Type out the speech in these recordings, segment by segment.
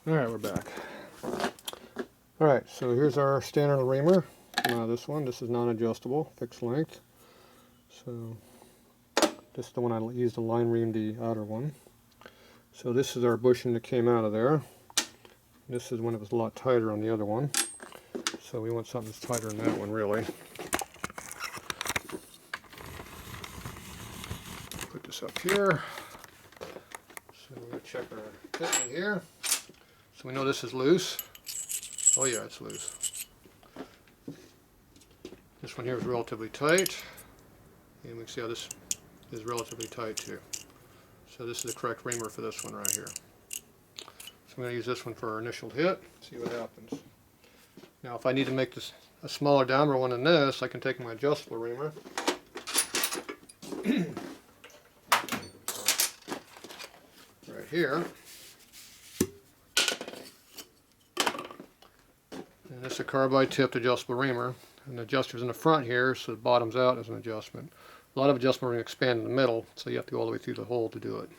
Alright, we're back. Alright, so here's our standard reamer. This one, this is non-adjustable, fixed length. So this is the one I used to line ream the outer one. So this is our bushing that came out of there. This is when it was a lot tighter on the other one. So we want something that's tighter than that one, really. Put this up here. So we're going to check our fitment here. So we know this is loose. Oh yeah, it's loose. This one here is relatively tight. And we can see how this is relatively tight too. So this is the correct reamer for this one right here. So I'm going to use this one for our initial hit, see what happens. Now if I need to make this a smaller diameter one than this, I can take my adjustable reamer. Right here. And this is a carbide tipped adjustable reamer. And the adjuster's in the front here, so it bottoms out as an adjustment. A lot of adjustment reamers expand in the middle, so you have to go all the way through the hole to do it.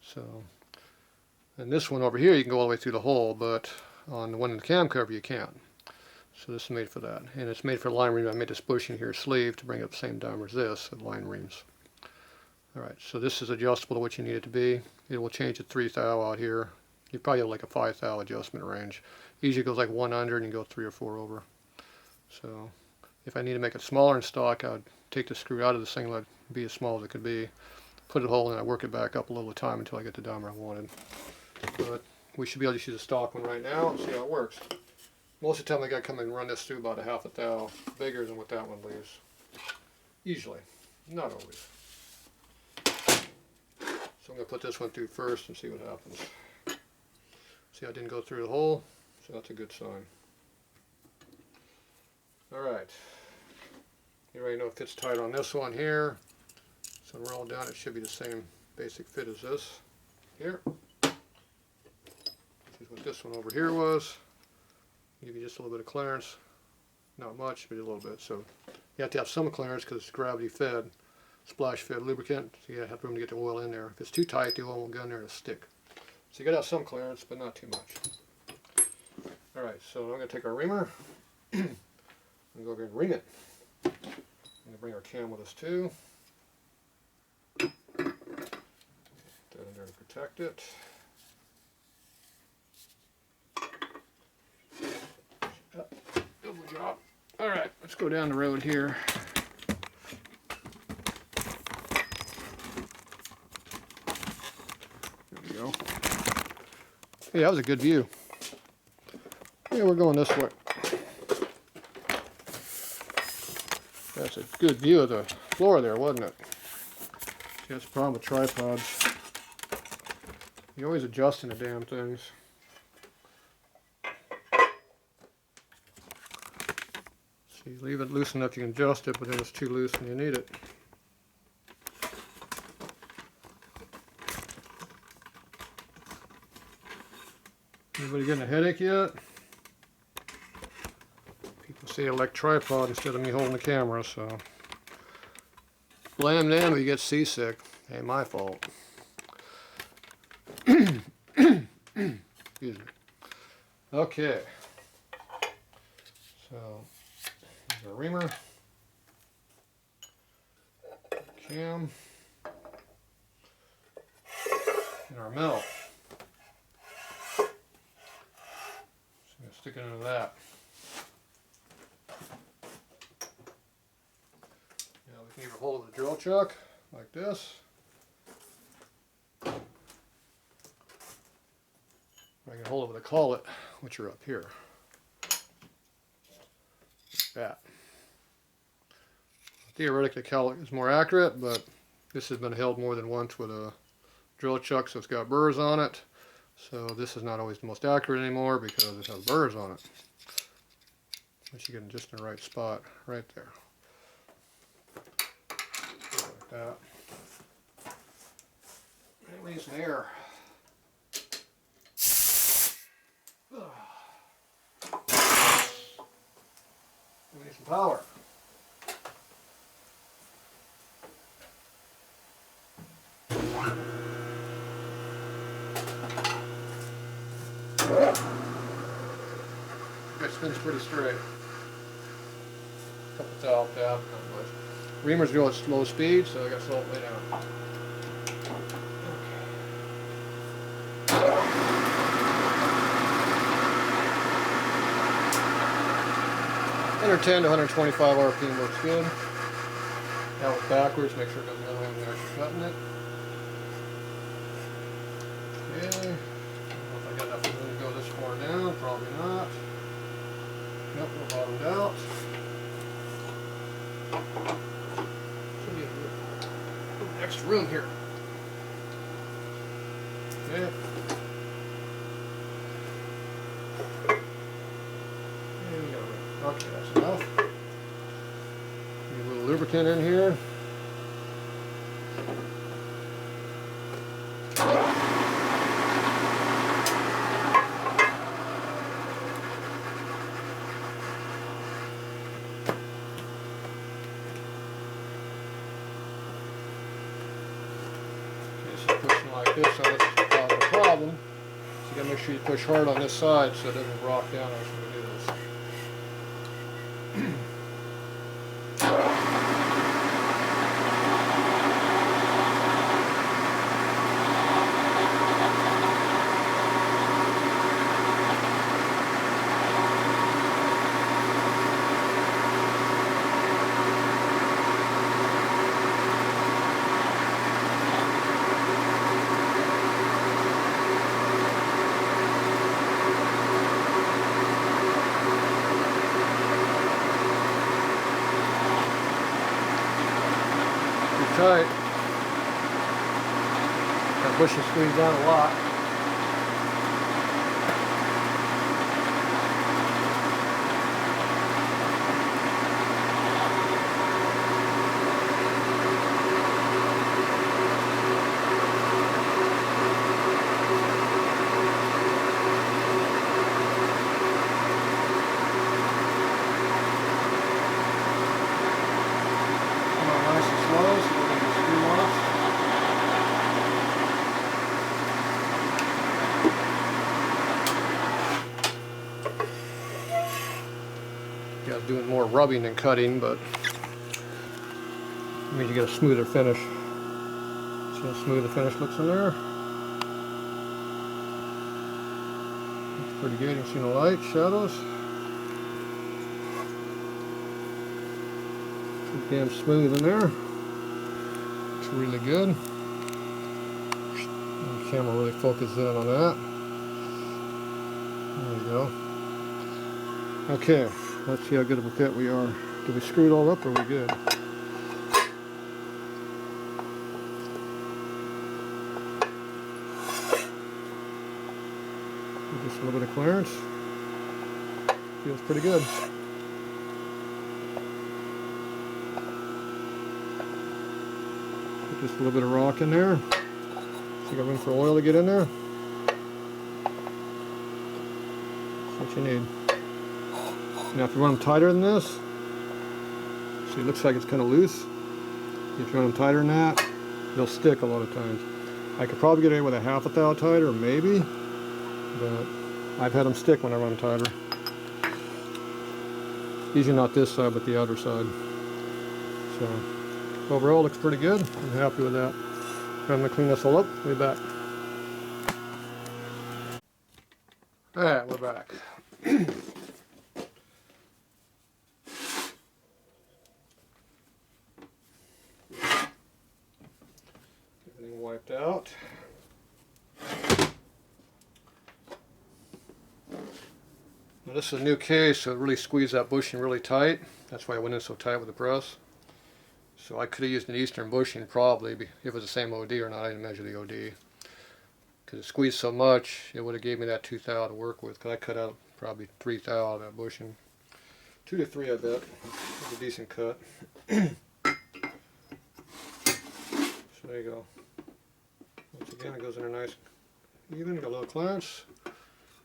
So, and this one over here you can go all the way through the hole, but on the one in the cam cover you can't. So this is made for that. And it's made for line ream. I made this bushing here sleeve to bring up the same diameter as this at line reams. Alright, so this is adjustable to what you need it to be. It will change to 3 thou out here. You probably have like a 5 thou adjustment range. Usually it goes like 1 under and you go 3 or 4 over. So if I need to make it smaller in stock, I would take the screw out of the singlet, be as small as it could be, put it in a hole, and I work it back up a little at a time until I get the diameter I wanted. But we should be able to use a stock one right now and see how it works. Most of the time I got to come and run this through about a 1/2 thou bigger than what that one leaves. Usually, not always. So I'm going to put this one through first and see what happens. See, I didn't go through the hole, so that's a good sign. Alright, you already know it fits tight on this one here, so when we're all done it should be the same basic fit as this here. This is what this one over here was. Give you just a little bit of clearance, not much, but a little bit. So you have to have some clearance because it's gravity fed, splash fed lubricant, so you have room to get the oil in there. If it's too tight, the oil won't go in there and stick. So you got to have some clearance, but not too much. Alright, so I'm going to take our reamer and go over and ream it. I'm going to bring our cam with us too. Put that in there to protect it. Double job. Alright, let's go down the road here. There we go. Hey, that was a good view. Yeah, we're going this way. That's a good view of the floor there, wasn't it? See, that's the problem with tripods. You're always adjusting the damn things. So you leave it loose enough you can adjust it, but then it's too loose and you need it. Anybody getting a headache yet? People say I like tripod instead of me holding the camera, so blame them if you get seasick. Ain't my fault. Excuse me. Okay. So here's our reamer, cam, and our melt. So I'm going to stick it into that. Now we can either hold the drill chuck like this, or I can hold it with a collet, which are up here. Like that. Theoretically, collet is more accurate, but this has been held more than once with a drill chuck, so it's got burrs on it. So this is not always the most accurate anymore because it has burrs on it. But you get it just in the right spot, right there. Like that. And leave some air. We need some power. It spins pretty straight. Couple towel tap, not much. Reamer's go at slow speed, so I got to slow it way down. 110 to 125 RPM looks good. That was backwards, make sure it doesn't go the way when you're actually cutting it. Okay. I don't know if I got enough room to go this far down, probably not. Nope, we're bottomed out. Should be a little extra room here. Okay. Okay, that's enough. Need a little lubricant in here. Okay, so pushing like this, so this is causing a problem. So you gotta make sure you push hard on this side so it doesn't rock down as we do this. Tight. That bushing squeezed down a lot. Come on, nice and slow. So guys doing more rubbing than cutting, but it means you get a smoother finish. See how smooth the finish looks in there? Looks pretty good. You can see the light, shadows. Pretty damn smooth in there. Looks really good. The camera really focuses in on that. There you go. Okay. Let's see how good of a fit we are. Did we screw it all up or are we good? Just a little bit of clearance. Feels pretty good. Put just a little bit of rock in there. So you got room for oil to get in there. That's what you need. Now if you run them tighter than this, see it looks like it's kind of loose. If you run them tighter than that, they'll stick a lot of times. I could probably get away with a half a thou tighter, maybe, but I've had them stick when I run them tighter. Usually not this side, but the other side. So overall, looks pretty good. I'm happy with that. I'm going to clean this all up. We'll be back. All right, we're back. Everything wiped out. Now this is a new case, so it really squeezed that bushing really tight. That's why I went in so tight with the press. So I could have used an Eastern bushing probably, if it was the same OD or not. I didn't measure the OD. Because it squeezed so much, it would have gave me that 2 thou to work with. Because I cut out probably 3 thou of that bushing. 2 to 3 I bet. That's a decent cut. So there you go. Once again, it goes in there nice even, got a little clearance.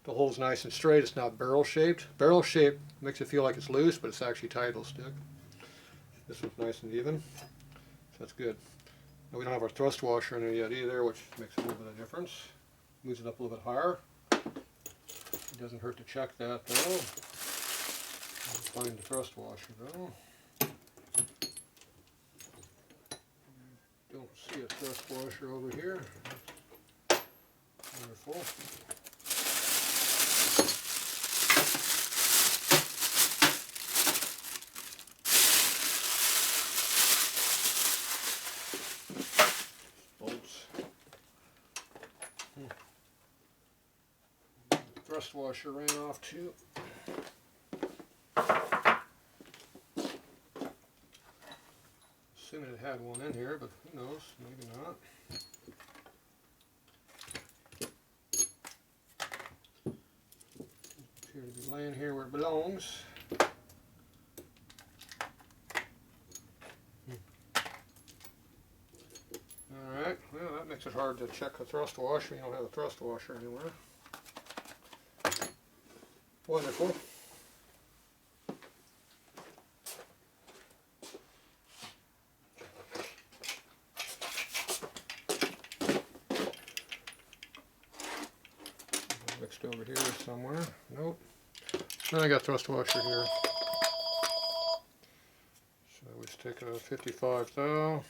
The hole's nice and straight, it's not barrel shaped. Barrel shaped makes it feel like it's loose, but it's actually tight, it'll stick. This one's nice and even, so that's good. Now we don't have our thrust washer in there yet either, which makes a little bit of difference. Moves it up a little bit higher. Doesn't hurt to check that though. Find the thrust washer though. Don't see a thrust washer over here. Wonderful. Bolts. Thrust washer ran off too. Assuming it had one in here, but who knows, maybe not. Appear to be laying here where it belongs. Alright, well that makes it hard to check a thrust washer. You don't have a thrust washer anywhere. Wonderful. Mixed over here somewhere. Nope. Then I got thrust washer here. So we stick a 55 thou.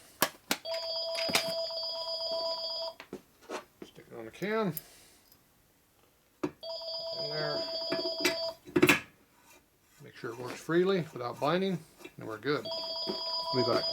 Stick it on the can. In there. Make sure it works freely without binding, and we're good. We'll be back.